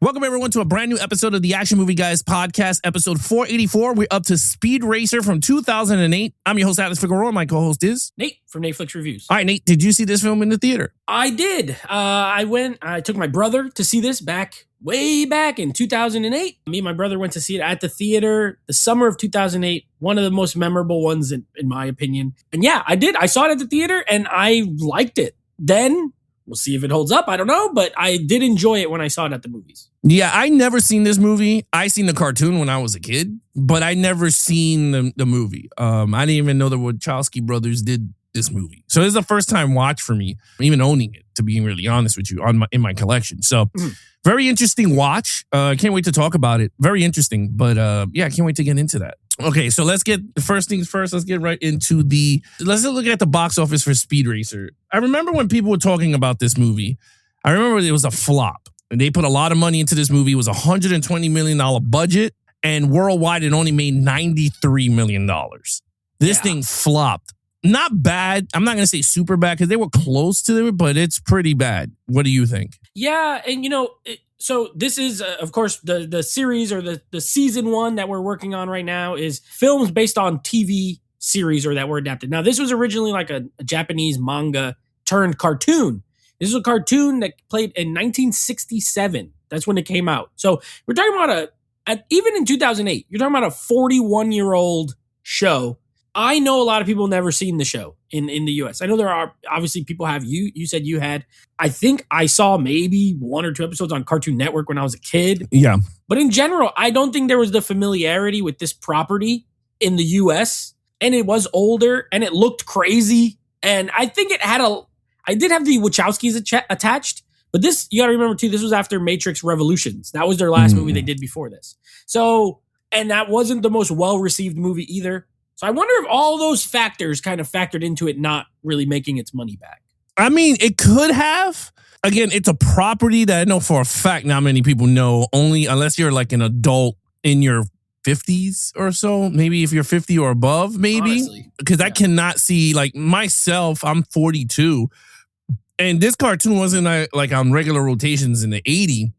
Welcome, everyone, to a brand new episode of the Action Movie Guys podcast, episode 484. We're up to Speed Racer from 2008. I'm your host, Atlas Figueroa. My co-host is Nate from Netflix Reviews. All right, Nate, did you see this film in the theater? I did. I took my brother to see this way back in 2008. Me and my brother went to see it at the theater the summer of 2008. One of the most memorable ones, in my opinion. And yeah, I did. I saw it at the theater and I liked it. Then we'll see if it holds up. I don't know, but I did enjoy it when I saw it at the movies. Yeah, I never seen this movie. I seen the cartoon when I was a kid, but I never seen the movie. I didn't even know the Wachowski brothers did this movie. So this is a first time watch for me, even owning it, to be really honest with you, in my collection. So very interesting watch. Can't wait to talk about it. Very interesting, but yeah, I can't wait to get into that. Okay, so let's get the first things first. Let's get right into let's look at the box office for Speed Racer. I remember when people were talking about this movie, I remember it was a flop. And they put a lot of money into this movie. It was a $120 million budget, and worldwide it only made $93 million. This thing flopped. Not bad. I'm not going to say super bad because they were close to it, but it's pretty bad. What do you think? Yeah, and so this is, of course, the series or the season one that we're working on right now is films based on TV series or that were adapted. Now, this was originally like a Japanese manga turned cartoon. This is a cartoon that played in 1967. That's when it came out. So we're talking about even in 2008, you're talking about a 41-year-old show. I know a lot of people never seen the show in the US. I know there are obviously people have. You said you had. I think I saw maybe 1 or 2 episodes on Cartoon Network when I was a kid. Yeah. But in general, I don't think there was the familiarity with this property in the US. And it was older and it looked crazy. And I think I did have the Wachowskis attached. But this, you got to remember too, this was after Matrix Revolutions. That was their last movie they did before this. So, and that wasn't the most well-received movie either. So I wonder if all those factors kind of factored into it not really making its money back. I mean, it could have. Again, it's a property that I know for a fact not many people know, only unless you're like an adult in your 50s or so. Maybe if you're 50 or above, maybe. Because I cannot see, like myself, I'm 42. And this cartoon wasn't like on regular rotations in the 80s.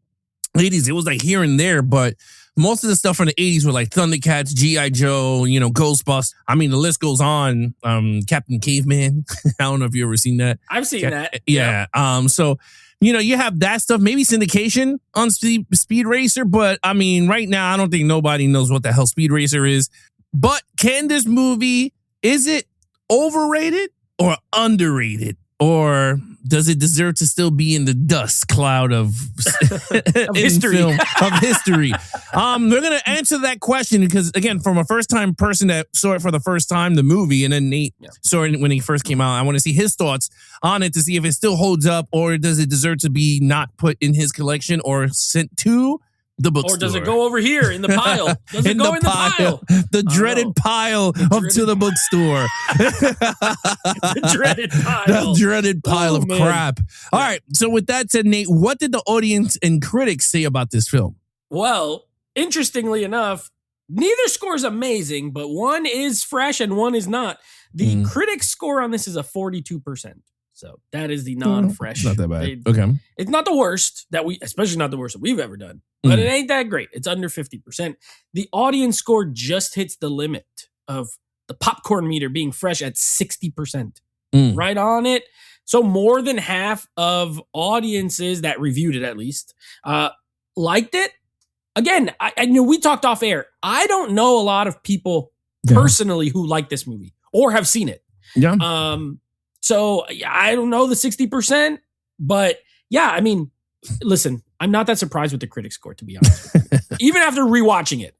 It was like here and there, but most of the stuff from the 80s were like Thundercats, G.I. Joe, Ghostbusters. I mean, the list goes on. Captain Caveman. I don't know if you ever seen that. I've seen that. Yeah. So, you have that stuff. Maybe syndication on Speed Racer. But, I mean, right now, I don't think nobody knows what the hell Speed Racer is. But can this movie, is it overrated or underrated? Or does it deserve to still be in the dust cloud of history? Of history. We're going to answer that question because, again, from a first-time person that saw it for the first time, the movie, and then Nate saw it when he first came out, I want to see his thoughts on it to see if it still holds up or does it deserve to be not put in his collection or sent to the bookstore. Or does it go over here in the pile? Does it go in the pile? The dreaded pile to the bookstore. The dreaded pile. The dreaded pile of crap. All right. So with that said, Nate, what did the audience and critics say about this film? Well, interestingly enough, neither score is amazing, but one is fresh and one is not. The critics score on this is a 42%. So that is the non-fresh. Not that bad. Okay. It's not the worst especially not the worst that we've ever done, but it ain't that great. It's under 50%. The audience score just hits the limit of the popcorn meter being fresh at 60%. Right on it. So more than half of audiences that reviewed it, at least, liked it. Again, I know we talked off air. I don't know a lot of people personally who like this movie or have seen it. Yeah. So I don't know the 60%, but yeah, I mean, listen, I'm not that surprised with the critic score, to be honest with you. Even after rewatching it,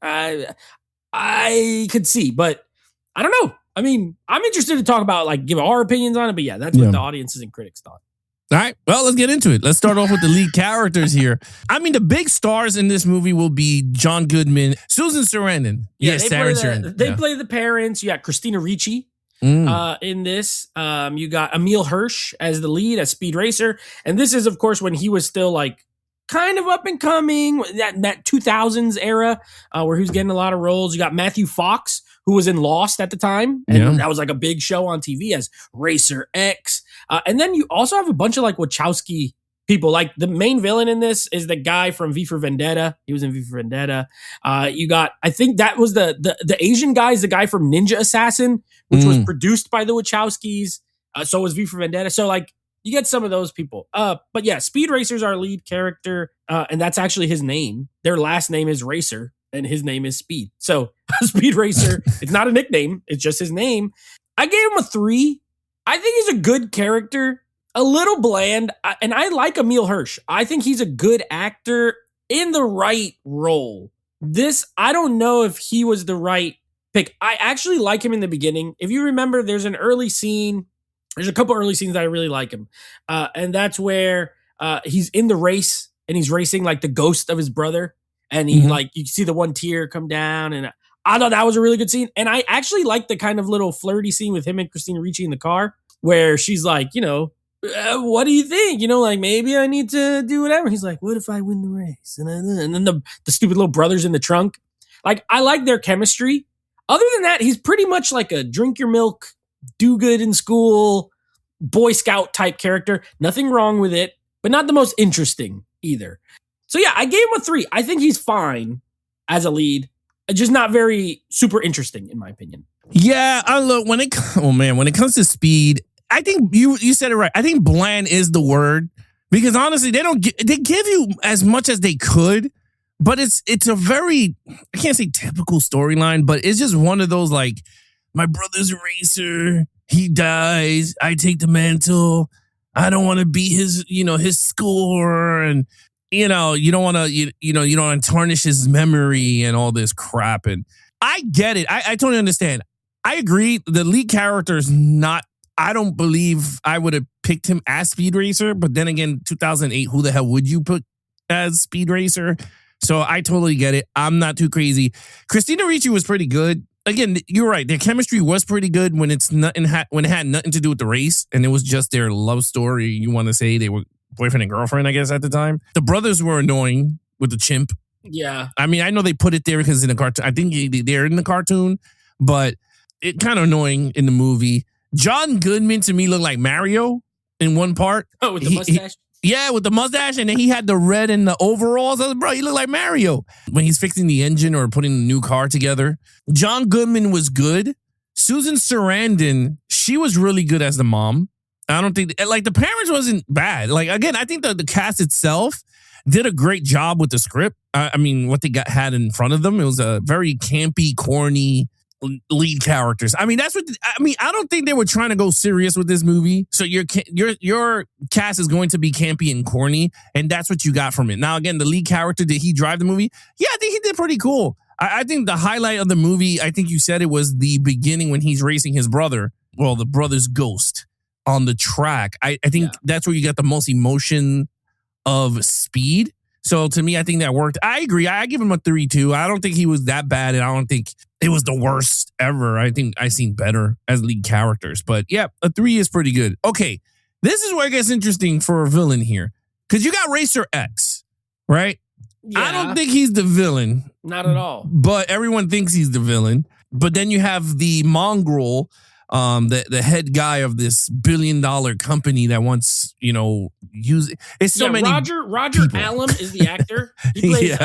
I could see, but I don't know. I mean, I'm interested to talk about, give our opinions on it, but yeah, that's what the audiences and critics thought. All right, well, let's get into it. Let's start off with the lead characters here. I mean, the big stars in this movie will be John Goodman, Susan Sarandon. They play the parents. You got Christina Ricci. In this, you got Emile Hirsch as the lead as Speed Racer, and this is, of course, when he was still kind of up and coming, that 2000s era where he was getting a lot of roles. You got Matthew Fox, who was in Lost at the time, and that was a big show on TV as Racer X. And then you also have a bunch of Wachowski people. Like the main villain in this is the guy from V for Vendetta. He was in V for Vendetta. You got, I think that was the Asian guy is the guy from Ninja Assassin, which was produced by the Wachowskis. So was V for Vendetta. So like you get some of those people. But yeah, Speed Racer's our lead character, and that's actually his name. Their last name is Racer, and his name is Speed. So Speed Racer, it's not a nickname. It's just his name. I gave him a 3. I think he's a good character. A little bland, and I like Emil Hirsch. I think he's a good actor in the right role. This, I don't know if he was the right pick. I actually like him in the beginning. If you remember, there's an early scene. There's a couple early scenes that I really like him. And that's where he's in the race, and he's racing like the ghost of his brother. And he like, you see the one tear come down, and I thought that was a really good scene. And I actually like the kind of little flirty scene with him and Christina Ricci in the car, where she's like, what do you think? Like maybe I need to do whatever. He's like, what if I win the race? And then the stupid little brothers in the trunk. Like, I like their chemistry. Other than that, he's pretty much like a drink your milk, do good in school, Boy Scout type character. Nothing wrong with it, but not the most interesting either. So yeah, I gave him a 3. I think he's fine as a lead. Just not very super interesting in my opinion. Yeah, when it comes to Speed, I think you said it right. I think bland is the word, because honestly, they give you as much as they could, but it's a very, I can't say typical storyline, but it's just one of those like, my brother's a racer, he dies, I take the mantle, I don't want to be his score, and you don't want to you don't want to tarnish his memory and all this crap. And I get it. I totally understand. I agree. The lead character is not. I don't believe I would have picked him as Speed Racer, but then again, 2008, who the hell would you put as Speed Racer? So I totally get it. I'm not too crazy. Christina Ricci was pretty good. Again, you're right. Their chemistry was pretty good when when it had nothing to do with the race, and it was just their love story. You want to say they were boyfriend and girlfriend, I guess, at the time. The brothers were annoying with the chimp. Yeah. I mean, I know they put it there because in the cartoon, I think they're in the cartoon, but it kind of annoying in the movie. John Goodman to me looked like Mario in one part. Oh, with the mustache? Yeah, with the mustache, and then he had the red and the overalls. I was, bro, he looked like Mario when he's fixing the engine or putting a new car together. John Goodman was good. Susan Sarandon, she was really good as the mom. I don't think, like, the parents wasn't bad. Like, again, I think the cast itself did a great job with the script. I mean, what they had in front of them, it was a very campy, corny lead characters. I mean, I don't think they were trying to go serious with this movie. So your cast is going to be campy and corny, and that's what you got from it. Now, again, the lead character, did he drive the movie? Yeah, I think he did pretty cool. I think the highlight of the movie, I think you said it was the beginning when he's racing his brother, well, the brother's ghost on the track. I think that's where you got the most emotion of Speed. So to me, I think that worked. I agree. I give him a 3 too. I don't think he was that bad, and I don't think it was the worst ever. I think I seen better as lead characters. But yeah, a 3 is pretty good. Okay, this is where it gets interesting for a villain here. Because you got Racer X, right? Yeah. I don't think he's the villain. Not at all. But everyone thinks he's the villain. But then you have the mongrel, the head guy of this billion-dollar company that wants, use it's so many. Roger Allam is the actor. He plays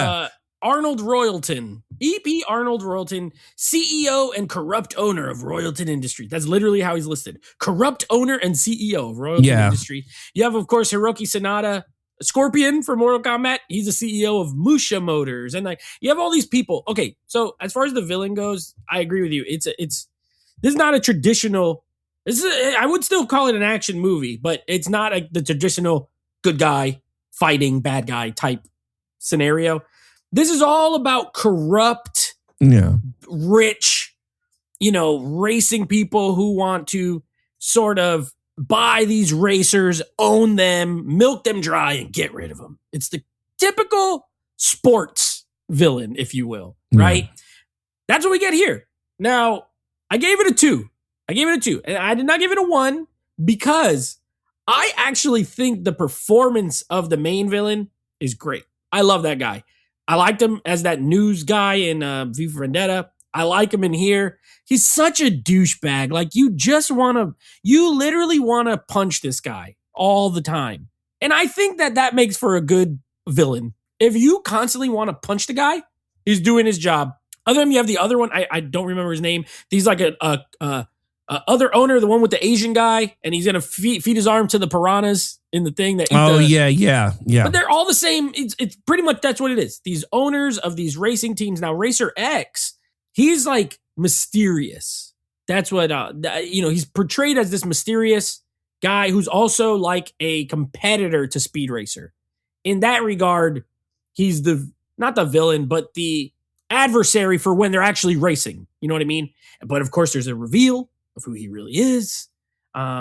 Arnold Royalton, EP Arnold Royalton, CEO and corrupt owner of Royalton Industries. That's literally how he's listed. Corrupt owner and CEO of Royalton Industries. You have, of course, Hiroki Sanada, Scorpion for Mortal Kombat. He's the CEO of Musha Motors, and like you have all these people. Okay, so as far as the villain goes, I agree with you. This is not a traditional. I would still call it an action movie, but it's not the traditional good guy fighting bad guy type scenario. This is all about corrupt, rich, racing people who want to sort of buy these racers, own them, milk them dry, and get rid of them. It's the typical sports villain, if you will, right? That's what we get here. Now, I gave it a 2. And I did not give it a 1 because I actually think the performance of the main villain is great. I love that guy. I liked him as that news guy in V for Vendetta. I like him in here. He's such a douchebag. Like, you literally want to punch this guy all the time. And I think that makes for a good villain. If you constantly want to punch the guy, he's doing his job. Other than you have the other one, I don't remember his name. He's like a other owner, the one with the Asian guy, and he's gonna feed his arm to the piranhas in the thing that. Yeah. But they're all the same. It's pretty much that's what it is. These owners of these racing teams. Now, Racer X, he's like mysterious. That's what he's portrayed as this mysterious guy who's also like a competitor to Speed Racer. In that regard, he's not the villain, but the adversary for when they're actually racing. You know what I mean? But of course, there's a reveal of who he really is,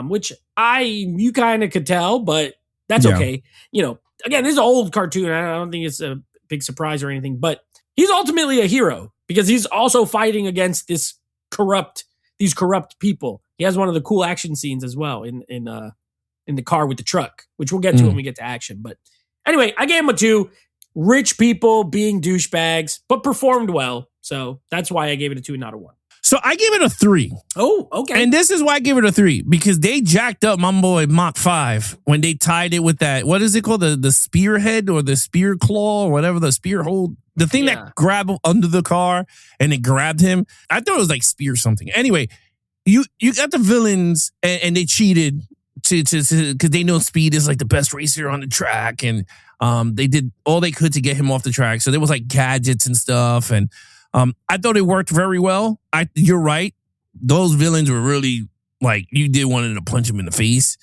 which you kind of could tell, but that's okay. Again, this is an old cartoon. I don't think it's a big surprise or anything, but he's ultimately a hero because he's also fighting against these corrupt people. He has one of the cool action scenes as well in the car with the truck, which we'll get to when we get to action. But anyway, I gave him a 2. Rich people being douchebags, but performed well. So that's why I gave it a 2, not a 1. So I gave it a 3. Oh, okay. And this is why I gave it a 3, because they jacked up my boy Mach 5 when they tied it with that, what is it called? The spearhead or the spear claw or whatever, the spear hold, the thing that grabbed under the car and it grabbed him. I thought it was like spear something. Anyway, you got the villains and they cheated to because they know Speed is like the best racer on the track, and they did all they could to get him off the track. So there was like gadgets and stuff, and I thought it worked very well. You're right. Those villains were really like, you did want to punch him in the face.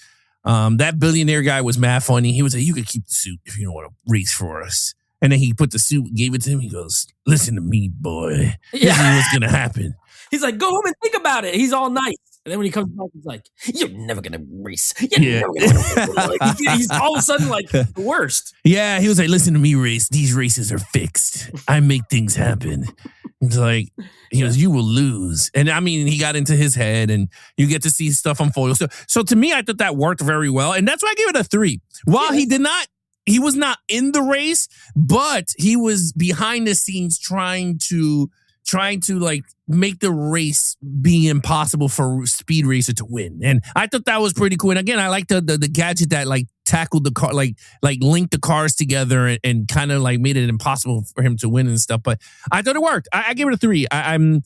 That billionaire guy was mad funny. He was like, you could keep the suit if you don't want to race for us. And then he put the suit, gave it to him. He goes, listen to me, boy. This is what's going to happen. He's like, go home and think about it. He's all nice. And then when he comes back, he's like, you're never going to race. You're never going to race. He's all of a sudden like the worst. Yeah, he was like, listen to me, race. These races are fixed. I make things happen. It's like, he goes, you will lose. And I mean, he got into his head and you get to see stuff unfold. So to me, I thought that worked very well. And that's why I gave it a 3. While he was not in the race, but he was behind the scenes trying to like make the race be impossible for Speed Racer to win. And I thought that was pretty cool. And again, I like the gadget that like tackled the car, like linked the cars together and kind of like made it impossible for him to win and stuff. But I thought it worked. I gave it a 3. I'm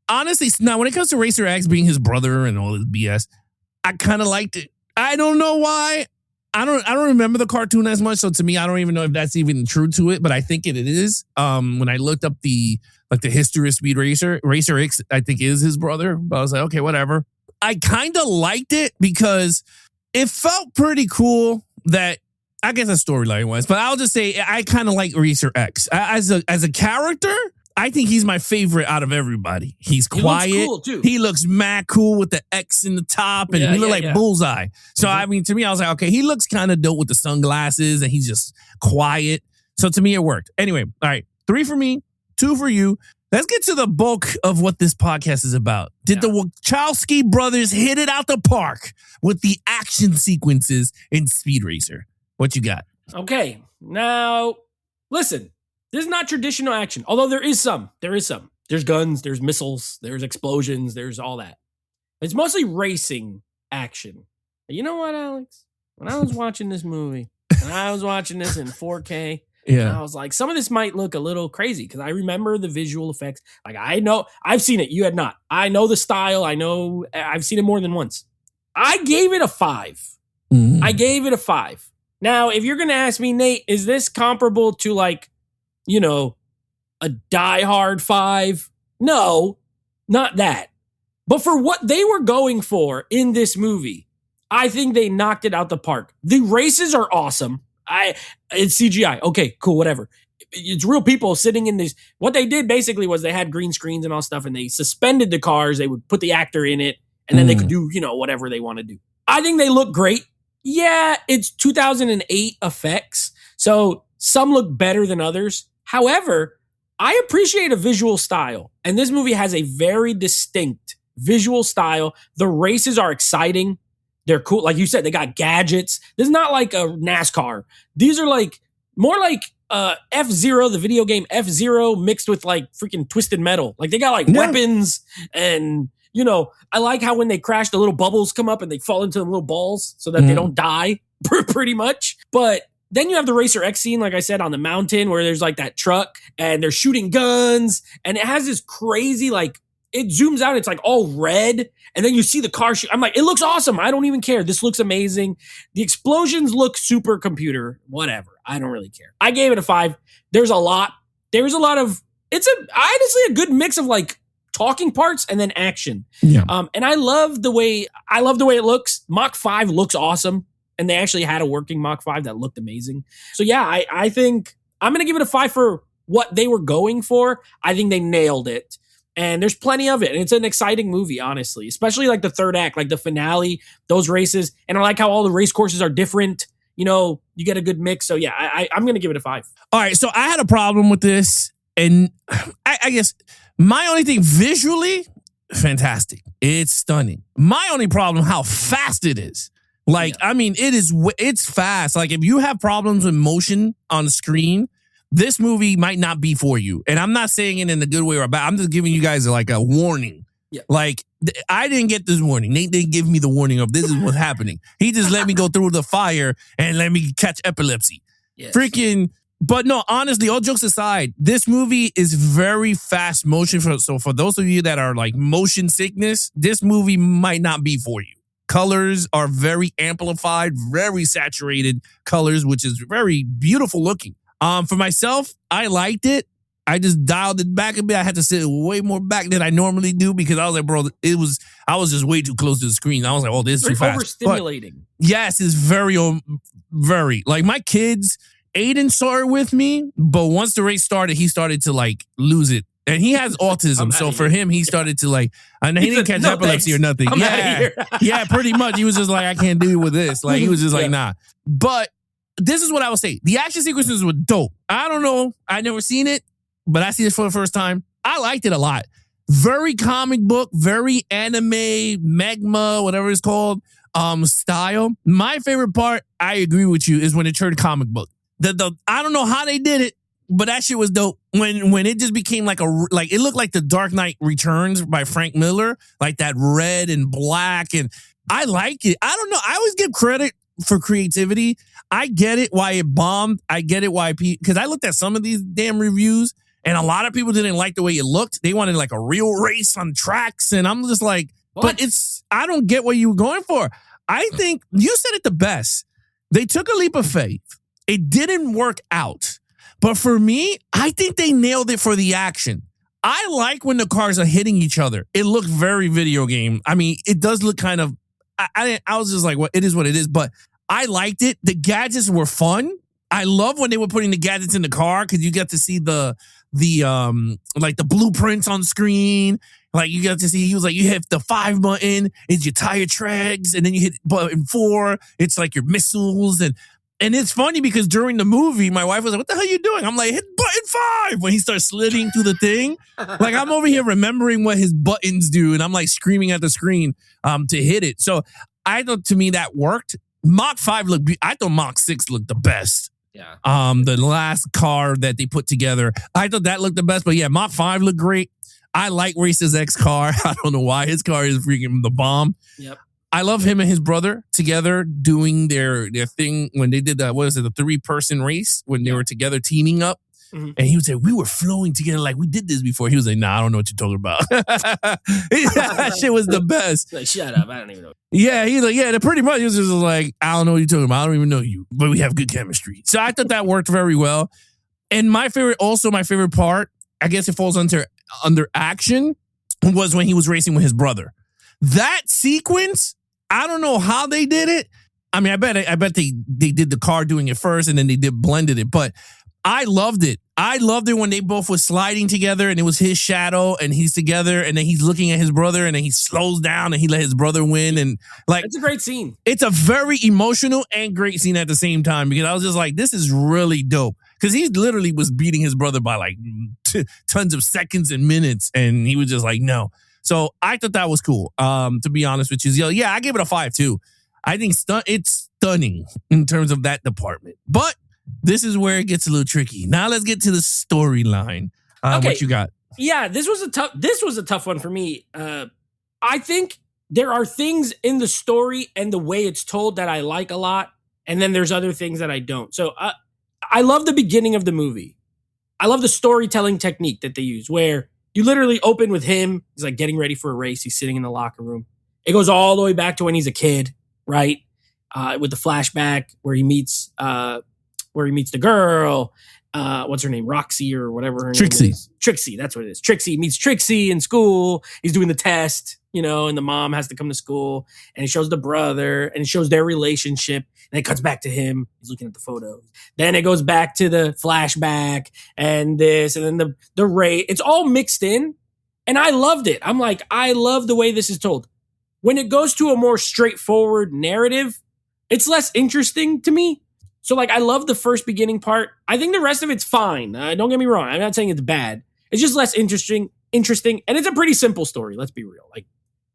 honestly, now when it comes to Racer X being his brother and all this BS, I kind of liked it. I don't know why. I don't remember the cartoon as much. So to me, I don't even know if that's even true to it, but I think it is. When I looked up the history of Speed Racer X, I think is his brother, but I was like, okay, whatever. I kind of liked it because it felt pretty cool that, I guess a storyline wise, but I'll just say I kind of like Racer X as a character. I think he's my favorite out of everybody. He's quiet. He looks cool too. He looks mad cool with the X in the top, and he looked like Bullseye. So I mean, to me, I was like, okay, he looks kind of dope with the sunglasses, and he's just quiet. So to me, it worked. Anyway, all right, 3 for me, 2 for you. Let's get to the bulk of what this podcast is about. Did the Wachowski brothers hit it out the park with the action sequences in Speed Racer? What you got? Okay, now listen. This is not traditional action, although there is some. There's guns, there's missiles, there's explosions, there's all that. It's mostly racing action. And you know what, Alex? When I was watching this movie, and I was watching this in 4K, I was like, some of this might look a little crazy because I remember the visual effects. Like, I know, I've seen it. You had not. I know the style. I know, I've seen it more than once. I gave it a 5. Mm-hmm. I gave it a 5. Now, if you're going to ask me, Nate, is this comparable to like, a Die Hard 5? No, not that. But for what they were going for in this movie, I think they knocked it out the park. The races are awesome. It's CGI. Okay, cool, whatever. It's real people sitting in these. What they did basically was they had green screens and all stuff, and they suspended the cars. They would put the actor in it, and then they could do, whatever they want to do. I think they look great. Yeah, it's 2008 effects, so some look better than others. However, I appreciate a visual style, and this movie has a very distinct visual style. The races are exciting. They're cool. Like you said, they got gadgets. This is not like a NASCAR. These are like more like F-Zero, the video game F-Zero mixed with like freaking Twisted Metal. Like they got like weapons and, I like how when they crash, the little bubbles come up and they fall into the little balls so that they don't die. pretty much. But then you have the Racer X scene, like I said, on the mountain where there's like that truck and they're shooting guns and it has this crazy, like, it zooms out. It's like all red. And then you see the car shoot. I'm like, it looks awesome. I don't even care. This looks amazing. The explosions look super computer, whatever. I don't really care. I gave it a 5. There's a lot of, it's honestly a good mix of like talking parts and then action. Yeah. And I love the way it looks. Mach 5 looks awesome. And they actually had a working Mach 5 that looked amazing. So yeah, I think I'm going to give it a 5 for what they were going for. I think they nailed it. And there's plenty of it. And it's an exciting movie, honestly, especially like the third act, like the finale, those races. And I like how all the race courses are different. You know, you get a good mix. So yeah, I'm going to give it a 5. All right. So I had a problem with this. And I guess my only thing, visually, fantastic. It's stunning. My only problem, how fast it is. Like, yeah. I mean, it's fast. Like, if you have problems with motion on the screen, this movie might not be for you. And I'm not saying it in a good way or bad. I'm just giving you guys like a warning. Yeah. Like, I didn't get this warning. Nate didn't give me the warning of this is what's happening. He just let me go through the fire and let me catch epilepsy. Yes. But no, honestly, all jokes aside, this movie is very fast motion. So for those of you that are like motion sickness, this movie might not be for you. Colors are very amplified, very saturated colors, which is very beautiful looking. For myself, I liked it. I just dialed it back a bit. I had to sit way more back than I normally do because I was like, bro, I was just way too close to the screen. I was like, oh, this is too fast. Overstimulating. But yes, it's very, like my kids, Aiden saw it with me, but once the race started, he started to like lose it. And he has autism, so for him, he started to like, and he didn't catch epilepsy or nothing. Yeah, pretty much. He was just like, I can't deal with this. Like, he was just like, nah. But this is what I would say. The action sequences were dope. I don't know. I never seen it, but I see it for the first time. I liked it a lot. Very comic book, very anime, magma, whatever it's called, style. My favorite part, I agree with you, is when it turned comic book. I don't know how they did it, but that shit was dope. When it just became like it looked like the Dark Knight Returns by Frank Miller, like that red and black, and I like it. I don't know. I always give credit for creativity. I get it why it bombed. I get it why because I looked at some of these damn reviews and a lot of people didn't like the way it looked. They wanted like a real race on tracks, and I'm just like, what? But I don't get what you were going for. I think you said it the best. They took a leap of faith. It didn't work out. But for me, I think they nailed it for the action. I like when the cars are hitting each other. It looked very video game. I mean, it does look kind of, I was just like, well, it is what it is. But I liked it. The gadgets were fun. I love when they were putting the gadgets in the car because you get to see the blueprints on screen. Like you got to see, he was like, you hit the 5 button, it's your tire tracks. And then you hit button 4, it's like your missiles. And it's funny because during the movie, my wife was like, what the hell are you doing? I'm like, hit button 5 when he starts slitting through the thing. Like I'm over here remembering what his buttons do. And I'm like screaming at the screen to hit it. So I thought to me that worked. Mach 5 I thought Mach 6 looked the best. Yeah. The last car that they put together, I thought that looked the best. But yeah, Mach 5 looked great. I like Race's X car. I don't know why. His car is freaking the bomb. Yep. I love him and his brother together doing their thing when they did that. What is it? The 3-person race when they were together teaming up. Mm-hmm. And he would say, we were flowing together like we did this before. He was like, nah, I don't know what you're talking about. That shit was the best. Like, shut up. I don't even know. Yeah, he's like, yeah, pretty much. He was just like, I don't know what you're talking about. I don't even know you, but we have good chemistry. So I thought that worked very well. And my favorite part, I guess it falls under action, was when he was racing with his brother. That sequence, I don't know how they did it. I mean, I bet they did the car doing it first and then they blended it. But I loved it. I loved it when they both were sliding together and it was his shadow and he's together and then he's looking at his brother and then he slows down and he let his brother win. And like, it's a great scene. It's a very emotional and great scene at the same time because I was just like, this is really dope. Because he literally was beating his brother by like tons of seconds and minutes. And he was just like, no. So I thought that was cool. To be honest with you, yeah, I gave it a 5 too. I think it's stunning in terms of that department. But this is where it gets a little tricky. Now let's get to the storyline. Okay. What you got? Yeah, this was a tough one for me. I think there are things in the story and the way it's told that I like a lot. And then there's other things that I don't. So I love the beginning of the movie. I love the storytelling technique that they use where you literally open with him. He's like getting ready for a race. He's sitting in the locker room. It goes all the way back to when he's a kid, right? With the flashback where he meets the girl. What's her name? Roxy or whatever her Trixie. name is. Trixie, that's what it is. Trixie meets Trixie in school. He's doing the test, and the mom has to come to school. And it shows the brother and it shows their relationship. And it cuts back to him. He's looking at the photos. Then it goes back to the flashback and this and then the race. It's all mixed in. And I loved it. I'm like, I love the way this is told. When it goes to a more straightforward narrative, it's less interesting to me. So, I love the first beginning part. I think the rest of it's fine. Don't get me wrong. I'm not saying it's bad. It's just less interesting, and it's a pretty simple story. Let's be real.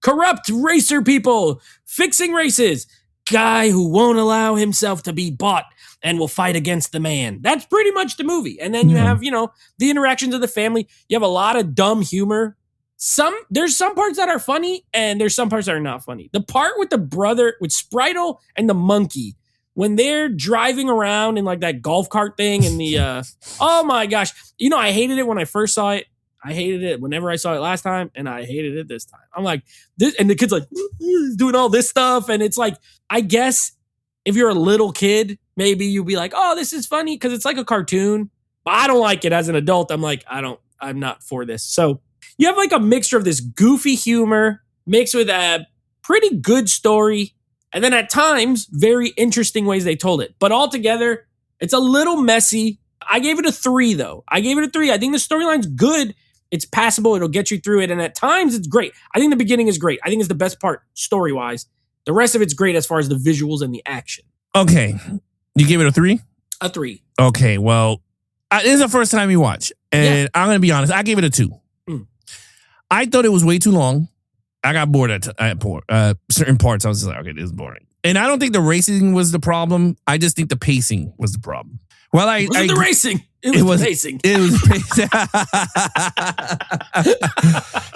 Corrupt racer people fixing races. Guy who won't allow himself to be bought and will fight against the man. That's pretty much the movie. And then you have, the interactions of the family. You have a lot of dumb humor. There's some parts that are funny, and there's some parts that are not funny. The part with the brother, with Spritle and the monkey, when they're driving around in that golf cart thing and the, oh my gosh. I hated it when I first saw it. I hated it whenever I saw it last time, and I hated it this time. I'm like, this, and the kid's doing all this stuff. And it's I guess if you're a little kid, maybe you'll be like, oh, this is funny because it's like a cartoon. But I don't like it as an adult. I'm like, I'm not for this. So you have a mixture of this goofy humor mixed with a pretty good story. And then at times, very interesting ways they told it. But altogether, it's a little messy. I gave it a 3, though. I think the storyline's good. It's passable. It'll get you through it. And at times, it's great. I think the beginning is great. I think it's the best part story-wise. The rest of it's great as far as the visuals and the action. Okay. You gave it a 3? A 3. Okay, well, this is the first time you watch. And I'm going to be honest. I gave it a 2. I thought it was way too long. I got bored at certain parts. I was just like, okay, this is boring. And I don't think the racing was the problem. I just think the pacing was the problem. Well, it wasn't the racing. It was the pacing. It was pacing.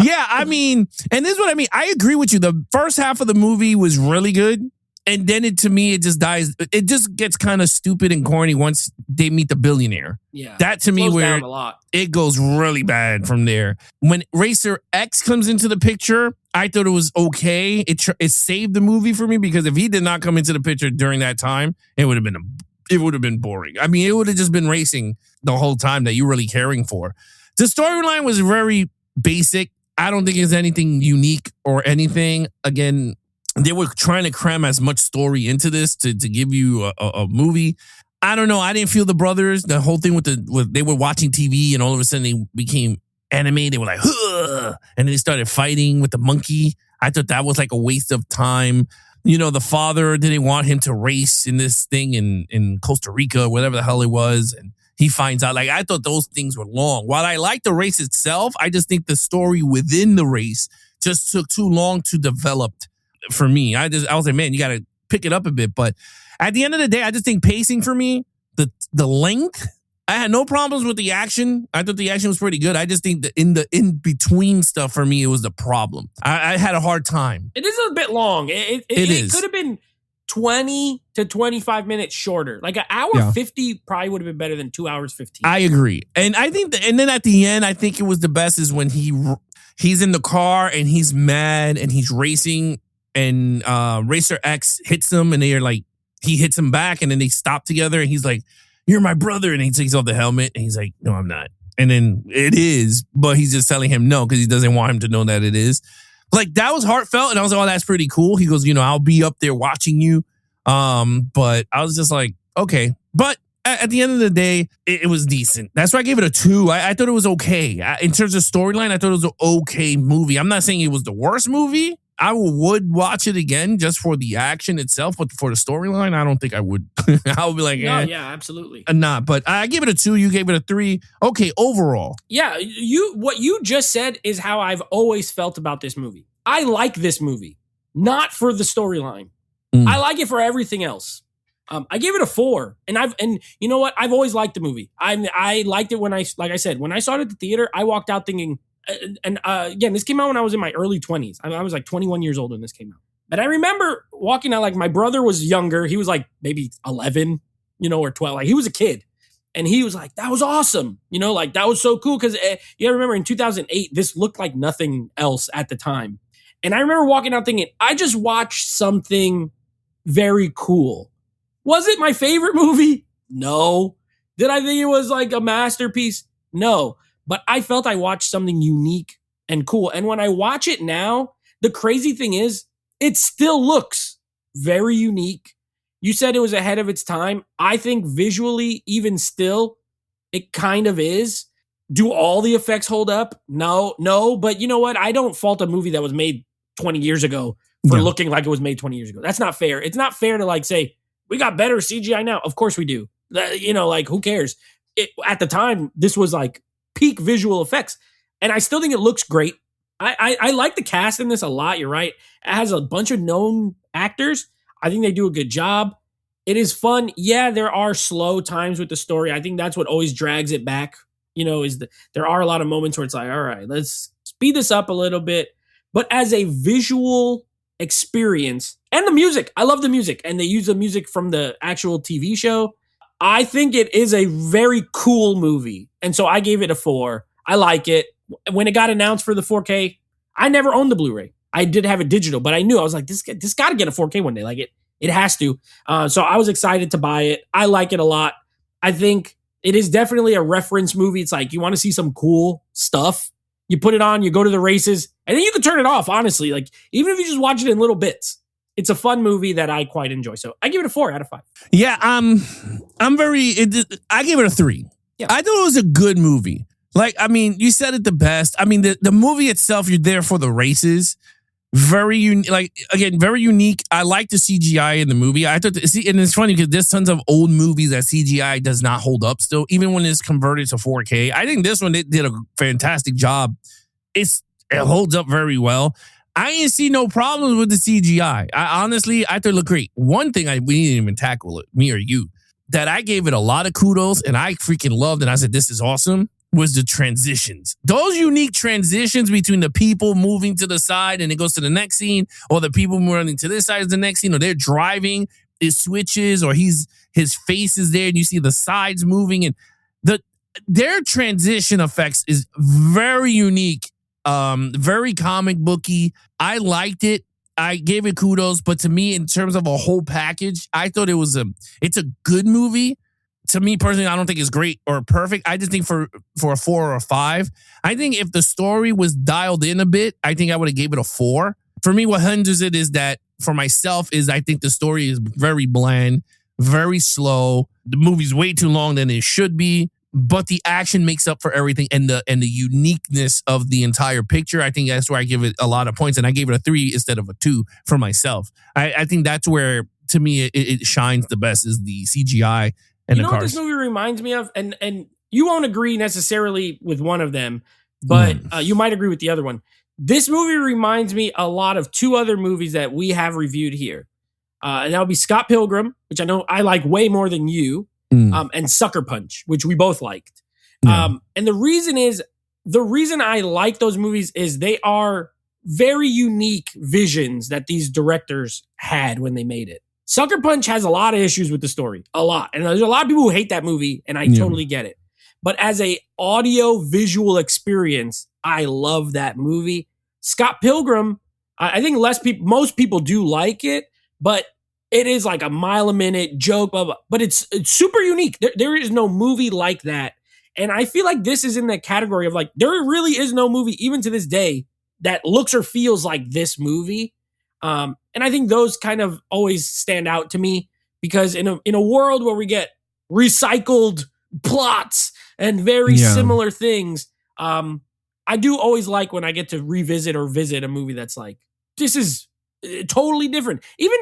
Yeah, I mean, and this is what I mean. I agree with you. The first half of the movie was really good. And then it just dies. It just gets kind of stupid and corny once they meet the billionaire. Yeah. That to me where a lot. It goes really bad from there. When Racer X comes into the picture, I thought it was okay. It saved the movie for me because if he did not come into the picture during that time, it would have been boring. I mean, it would have just been racing the whole time that you're really caring for. The storyline was very basic. I don't think it's anything unique or anything. Again, they were trying to cram as much story into this to give you a movie. I don't know. I didn't feel the brothers. The whole thing with they were watching TV and all of a sudden they became anime. They were like, huh! And then they started fighting with the monkey. I thought that was a waste of time. The father didn't want him to race in this thing in Costa Rica, whatever the hell it was. And he finds out. I thought those things were long. While I like the race itself, I just think the story within the race just took too long to develop for me. I was like, man, you got to pick it up a bit. But at the end of the day, I just think pacing for me, the length, I had no problems with the action. I thought the action was pretty good. I just think that in the in-between stuff for me, it was the problem. I had a hard time. It is a bit long. It could have been 20 to 25 minutes shorter. An hour 50 probably would have been better than 2 hours 15. I agree. And I think and then at the end, I think it was the best is when he's in the car and he's mad and he's racing and Racer X hits him and they're like, he hits him back and then they stop together and he's like, you're my brother. And he takes off the helmet and he's like, no, I'm not. And then it is, but he's just telling him no because he doesn't want him to know that it is. That was heartfelt. And I was like, oh, that's pretty cool. He goes, I'll be up there watching you. But I was just like, okay. But at the end of the day, it was decent. That's why I gave it a 2. I thought it was okay. In terms of storyline, I thought it was an okay movie. I'm not saying it was the worst movie. I would watch it again just for the action itself, but for the storyline, I don't think I would. I would be like, no, yeah, absolutely. Not. But I gave it a 2. You gave it a 3. Okay, overall. Yeah, what you just said is how I've always felt about this movie. I like this movie, not for the storyline. I like it for everything else. I gave it a 4, and you know what? I've always liked the movie. I liked it when I saw it at the theater. I walked out thinking. And again, this came out when I was in my early 20s. I was 21 years old when this came out. But I remember walking out, like my brother was younger. He was like maybe 11, or 12. Like he was a kid. And he was like, that was awesome. Like that was so cool. Because you remember in 2008, this looked like nothing else at the time. And I remember walking out thinking, I just watched something very cool. Was it my favorite movie? No. Did I think it was like a masterpiece? No. But I felt I watched something unique and cool. And when I watch it now, the crazy thing is, it still looks very unique. You said it was ahead of its time. I think visually, even still, it kind of is. Do all the effects hold up? No. But you know what? I don't fault a movie that was made 20 years ago for looking like it was made 20 years ago. That's not fair. It's not fair to like say, we got better CGI now. Of course we do. Like who cares? At the time, this was like peak visual effects. And I still think it looks great. I like the cast in this a lot. You're right. It has a bunch of known actors. I think they do a good job. It is fun. Yeah, there are slow times with the story. I think that's what always drags it back. There are a lot of moments where it's like, all right, let's speed this up a little bit. But as a visual experience, and the music, I love the music. And they use the music from the actual TV show. I think it is a very cool movie. And so I gave it a 4. I like it. When it got announced for the 4K, I never owned the Blu-ray. I did have it digital, but I knew, I was like, this got to get a 4K one day. Like it has to. So I was excited to buy it. I like it a lot. I think it is definitely a reference movie. It's like, you want to see some cool stuff. You put it on, you go to the races, and then you can turn it off, honestly. Like, even if you just watch it in little bits, it's a fun movie that I quite enjoy. So I give it a 4 out of 5. Yeah, I give it a 3. Yeah. I thought it was a good movie. Like, I mean, you said it the best. I mean, the movie itself, you're there for the races. Very unique. Like, again, very unique. I like the CGI in the movie. I thought, and it's funny because there's tons of old movies that CGI does not hold up still, even when it's converted to 4K. I think this one, they did a fantastic job. It holds up very well. I didn't see no problems with the CGI. I thought it looked great. One thing we didn't even tackle it, me or you, that I gave it a lot of kudos and I freaking loved, and I said, this is awesome, was the transitions. Those unique transitions between the people moving to the side and it goes to the next scene, or the people running to this side is the next scene, or they're driving, it switches, or his face is there and you see the sides moving, and their transition effects is very unique, very comic booky. I liked it. I gave it kudos, but to me, in terms of a whole package, I thought it's a good movie. To me personally, I don't think it's great or perfect. I just think for a 4 or a 5. I think if the story was dialed in a bit, I think I would have gave it a 4. For me, what hinders it is that for myself is I think the story is very bland, very slow. The movie's way too long than it should be, but the action makes up for everything, and the uniqueness of the entire picture. I think that's where I give it a lot of points, and I gave it a 3 instead of a 2 for myself. I think that's where, to me, it shines the best, is the CGI. You know what this movie reminds me of? And you won't agree necessarily with one of them, but you might agree with the other one. This movie reminds me a lot of 2 other movies that we have reviewed here. And that would be Scott Pilgrim, which I know I like way more than you, and Sucker Punch, which we both liked. And the reason I like those movies is they are very unique visions that these directors had when they made it. Sucker Punch has a lot of issues with the story, a lot. And there's a lot of people who hate that movie, and I totally get it. But as a audio visual experience, I love that movie. Scott Pilgrim, I think most people do like it, but it is like a mile a minute joke, blah, blah, but it's super unique. There is no movie like that. And I feel like this is in the category of like, there really is no movie, even to this day, that looks or feels like this movie. And I think those kind of always stand out to me, because in a world where we get recycled plots and very similar things, I do always like when I get to revisit or visit a movie that's like, this is totally different. Even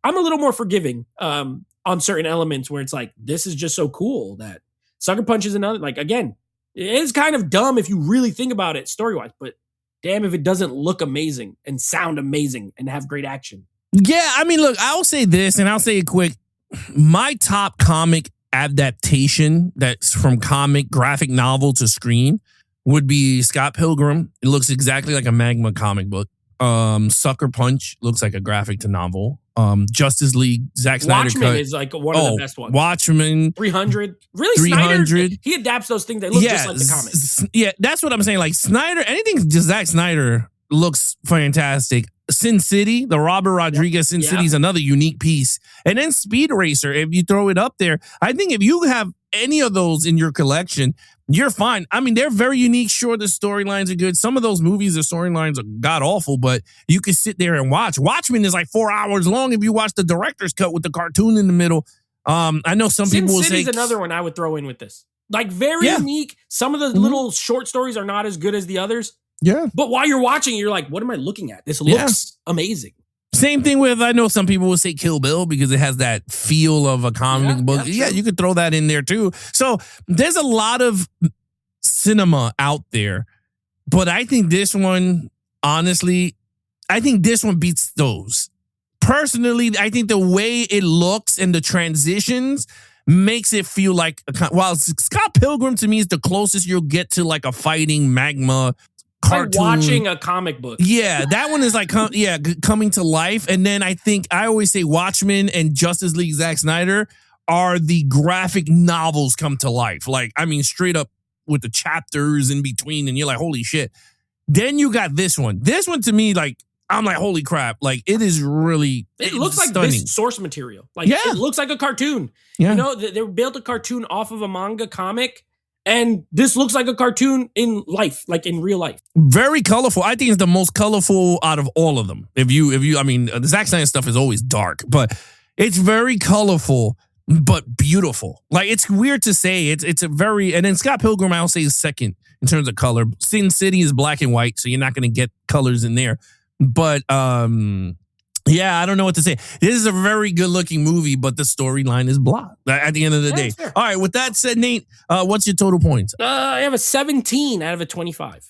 I'm a little more forgiving on certain elements where it's like, this is just so cool that Sucker Punch is another, like, again, it is kind of dumb if you really think about it story-wise, but damn if it doesn't look amazing and sound amazing and have great action. Yeah, I mean, look, I'll say this, and I'll say it quick. My top comic adaptation that's from comic graphic novel to screen would be Scott Pilgrim. It looks exactly like a Magma comic book. Sucker Punch looks like a graphic to novel. Justice League, Zack Snyder Watchmen cut. is like one of the best ones. Watchmen. 300. Really, 300. Snyder, he adapts those things. They look just like the comics. Yeah, that's what I'm saying. Like Snyder, anything just Zack Snyder looks fantastic. Sin City, the Robert Rodriguez Sin City is another unique piece. And then Speed Racer, if you throw it up there, I think if you have any of those in your collection, you're fine. I mean, they're very unique. Sure, the storylines are good. Some of those movies, the storylines are god awful, but you can sit there and watch. Watchmen is like 4 hours long if you watch the director's cut with the cartoon in the middle. I know some people will say... Sin City's another one I would throw in with this. Like, very unique. Some of the little short stories are not as good as the others. Yeah. But while you're watching, you're like, what am I looking at? This looks amazing. Same thing with, I know some people will say Kill Bill because it has that feel of a comic book. Yeah, you could throw that in there too. So there's a lot of cinema out there. But I think this one, honestly, I think this one beats those. Personally, I think the way it looks and the transitions makes it feel like, while Scott Pilgrim to me is the closest you'll get to like a fighting magma cartoon. Like watching a comic book. Yeah, that one is like, coming to life. And then I think I always say Watchmen and Justice League Zack Snyder are the graphic novels come to life. Like, I mean, straight up with the chapters in between, and you're like, holy shit. Then you got this one. This one to me, like, I'm like, holy crap. Like, it is really It looks like stunning. this source material. Like, it looks like a cartoon. Yeah. You know, they built a cartoon off of a manga comic. And this looks like a cartoon in life, like in real life. Very colorful. I think it's the most colorful out of all of them. If you, I mean, the Zack Snyder stuff is always dark, but it's very colorful, but beautiful. Like, it's weird to say. It's a very, and then Scott Pilgrim, I'll say, is second in terms of color. Sin City is black and white, so you're not going to get colors in there. But, yeah, I don't know what to say. This is a very good-looking movie, but the storyline is blah at the end of the day. Fair. All right, with that said, Nate, what's your total points? I have a 17 out of a 25.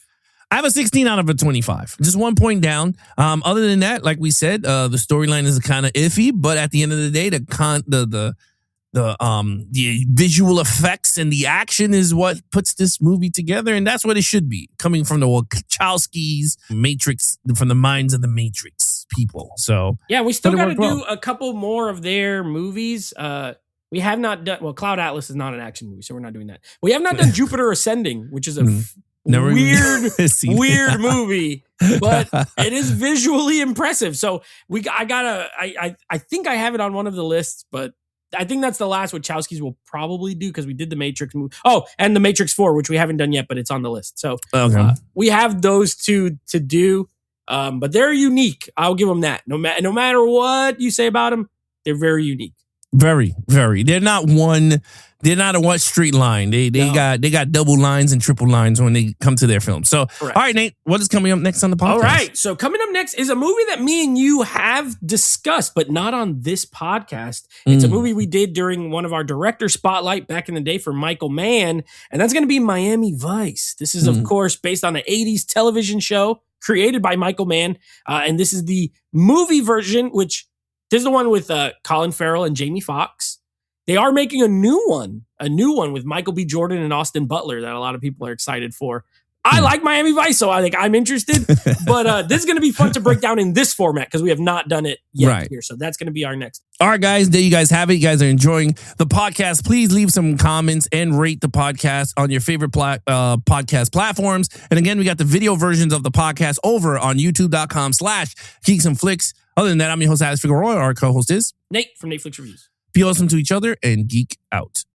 I have a 16 out of a 25. Just 1 point down. Other than that, like we said, the storyline is kind of iffy, but at the end of the day, the visual effects and the action is what puts this movie together, and that's what it should be, coming from the Wachowskis, Matrix, from the minds of the Matrix people. So yeah, we still got to do a couple more of their movies. We have not done, well, Cloud Atlas is not an action movie, so we're not doing that. We have not done Jupiter Ascending, which is a weird movie, but it is visually impressive. So I think I have it on one of the lists, but I think that's the last Wachowskis will probably do, because we did the Matrix movie. Oh, and the Matrix 4, which we haven't done yet, but it's on the list. So we have those two to do, but they're unique. I'll give them that. No matter what you say about them, they're very unique. Very, very. They're not a one straight line. They got double lines and triple lines when they come to their film. So, correct. All right, Nate, what is coming up next on the podcast? All right. So coming up next is a movie that me and you have discussed, but not on this podcast. It's a movie we did during one of our director spotlight back in the day for Michael Mann, and that's going to be Miami Vice. This is, of course, based on an 80s television show created by Michael Mann, and this is the movie version, which this is the one with Colin Farrell and Jamie Foxx. They are making a new one with Michael B. Jordan and Austin Butler that a lot of people are excited for. I like Miami Vice, so I think I'm interested. But this is going to be fun to break down in this format because we have not done it yet here. So that's going to be our next. All right, guys, there you guys have it. You guys are enjoying the podcast. Please leave some comments and rate the podcast on your favorite podcast platforms. And again, we got the video versions of the podcast over on youtube.com/Geeks and Flicks. Other than that, I'm your host, Alex Figueroa. Our co-host is Nate from Nate Flicks Reviews. Be awesome to each other and geek out.